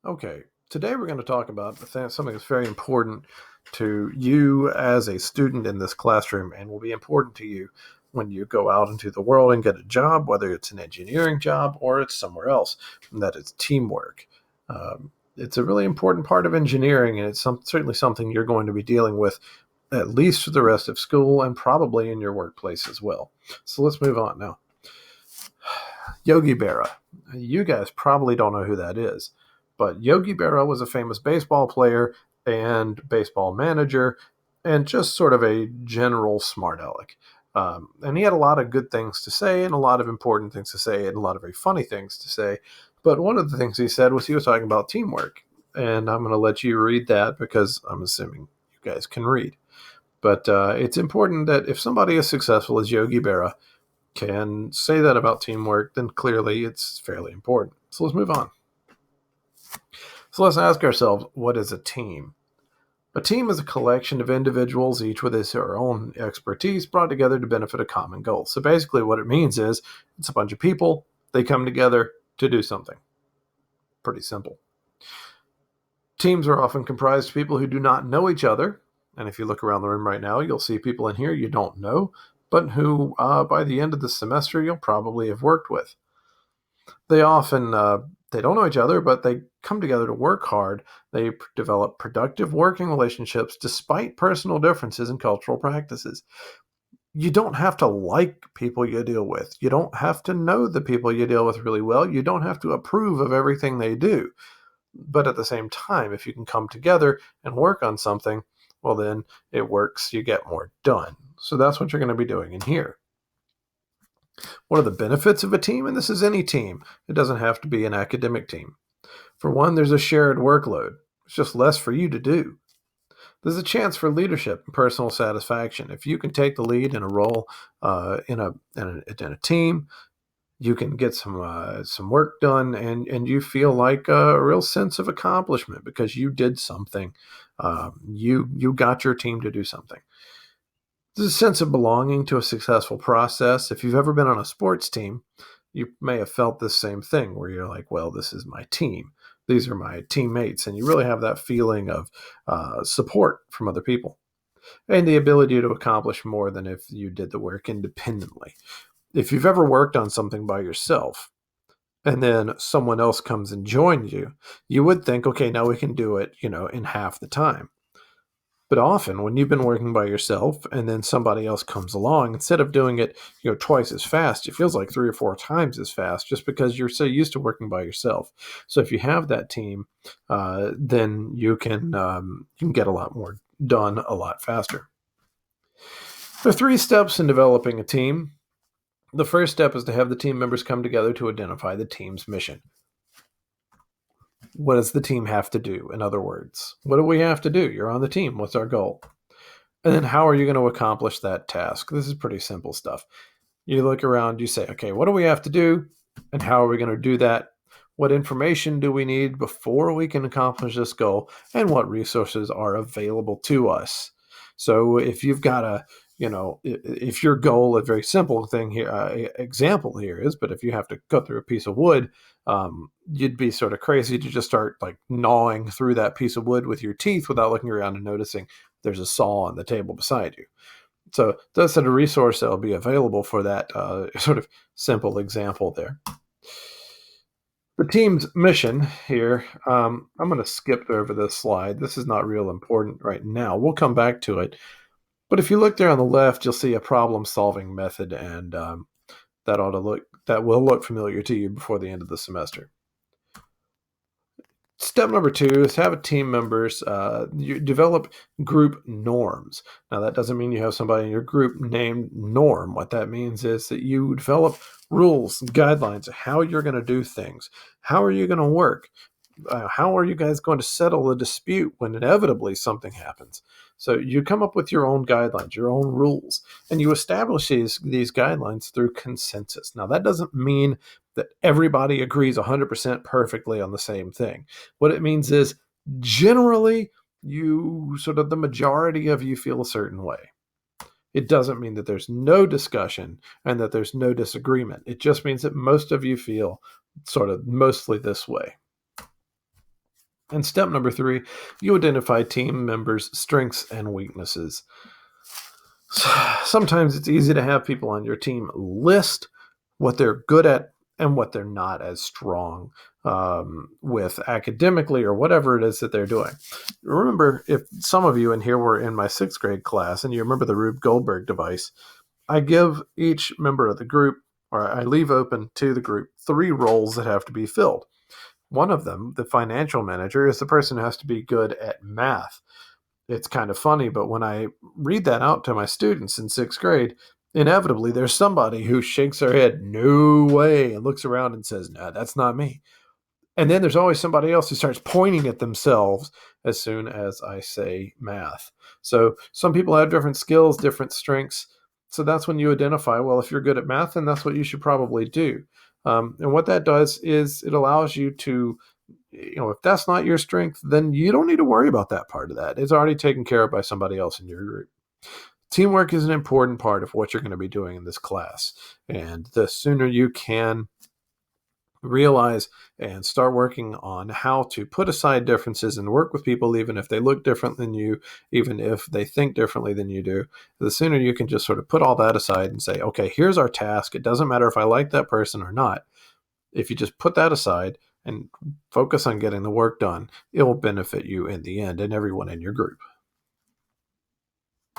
Okay, today we're going to talk about something that's very important to you as a student in this classroom and will be important to you when you go out into the world and get a job, whether it's an engineering job or it's somewhere else, and that is teamwork. It's a really important part of engineering, and it's certainly something you're going to be dealing with at least for the rest of school and probably in your workplace as well. So let's move on now. Yogi Berra. You guys probably don't know who that is, but Yogi Berra was a famous baseball player and baseball manager and just sort of a general smart aleck. And he had a lot of good things to say and a lot of important things to say and a lot of very funny things to say. But one of the things he said was he was talking about teamwork. And I'm going to let you read that because I'm assuming you guys can read. But it's important that if somebody as successful as Yogi Berra can say that about teamwork, then clearly it's fairly important. So let's move on. So let's ask ourselves, what is a team? A team is a collection of individuals, each with their own expertise, brought together to benefit a common goal. So basically, what it means is it's a bunch of people, they come together to do something. Pretty simple. Teams are often comprised of people who do not know each other. And if you look around the room right now, you'll see people in here you don't know, but who by the end of the semester you'll probably have worked with. They often they don't know each other, but they come together to work hard. They develop productive working relationships despite personal differences in cultural practices. You don't have to like people you deal with. You don't have to know the people you deal with really well. You don't have to approve of everything they do. But at the same time, if you can come together and work on something, well, then it works. You get more done. So that's what you're going to be doing in here. What are the benefits of a team? And this is any team. It doesn't have to be an academic team. For one, there's a shared workload. It's just less for you to do. There's a chance for leadership and personal satisfaction. If you can take the lead in a role in a team, you can get some work done, and you feel like a real sense of accomplishment because you did something. You got your team to do something. There's a sense of belonging to a successful process. If you've ever been on a sports team, you may have felt the same thing where you're like, well, this is my team. These are my teammates. And you really have that feeling of support from other people and the ability to accomplish more than if you did the work independently. If you've ever worked on something by yourself and then someone else comes and joins you, you would think, okay, now we can do it, in half the time. But often when you've been working by yourself and then somebody else comes along, instead of doing it, twice as fast, it feels like 3 or 4 times as fast just because you're so used to working by yourself. So if you have that team, then you can get a lot more done a lot faster. There are 3 steps in developing a team. The first step is to have the team members come together to identify the team's mission. What does the team have to do? In other words, what do we have to do? You're on the team. What's our goal? And then how are you going to accomplish that task? This is pretty simple stuff. You look around, you say, okay, what do we have to do? And how are we going to do that? What information do we need before we can accomplish this goal? And what resources are available to us? So if you've got if your goal, a very simple thing here, example here is, but if you have to cut through a piece of wood, you'd be sort of crazy to just start like gnawing through that piece of wood with your teeth without looking around and noticing there's a saw on the table beside you. So that's a resource that will be available for that sort of simple example there. The team's mission here, I'm going to skip over this slide. This is not real important right now. We'll come back to it. But if you look there on the left, you'll see a problem-solving method, and that will look familiar to you before the end of the semester. Step number 2 is have team members, you develop group norms. Now, that doesn't mean you have somebody in your group named Norm. What that means is that you develop rules, guidelines, of how you're going to do things. How are you going to work? How are you guys going to settle a dispute when inevitably something happens? So you come up with your own guidelines, your own rules, and you establish these guidelines through consensus. Now, that doesn't mean that everybody agrees 100% perfectly on the same thing. What it means is generally the majority of you feel a certain way. It doesn't mean that there's no discussion and that there's no disagreement. It just means that most of you feel sort of mostly this way. And step number 3, you identify team members' strengths and weaknesses. Sometimes it's easy to have people on your team list what they're good at and what they're not as strong with academically or whatever it is that they're doing. Remember, if some of you in here were in my 6th grade class and you remember the Rube Goldberg device, I give each member of the group, or I leave open to the group, 3 roles that have to be filled. One of them, the financial manager, is the person who has to be good at math. It's kind of funny, but when I read that out to my students in 6th grade, inevitably there's somebody who shakes their head, no way, and looks around and says, no, that's not me. And then there's always somebody else who starts pointing at themselves as soon as I say math. So some people have different skills, different strengths. So that's when you identify, well, if you're good at math, then that's what you should probably do. And what that does is it allows you to, if that's not your strength, then you don't need to worry about that part of that. It's already taken care of by somebody else in your group. Teamwork is an important part of what you're going to be doing in this class. And the sooner you can realize and start working on how to put aside differences and work with people, even if they look different than you, even if they think differently than you do, the sooner you can just sort of put all that aside and say, okay, here's our task. It doesn't matter if I like that person or not. If you just put that aside and focus on getting the work done, it will benefit you in the end and everyone in your group.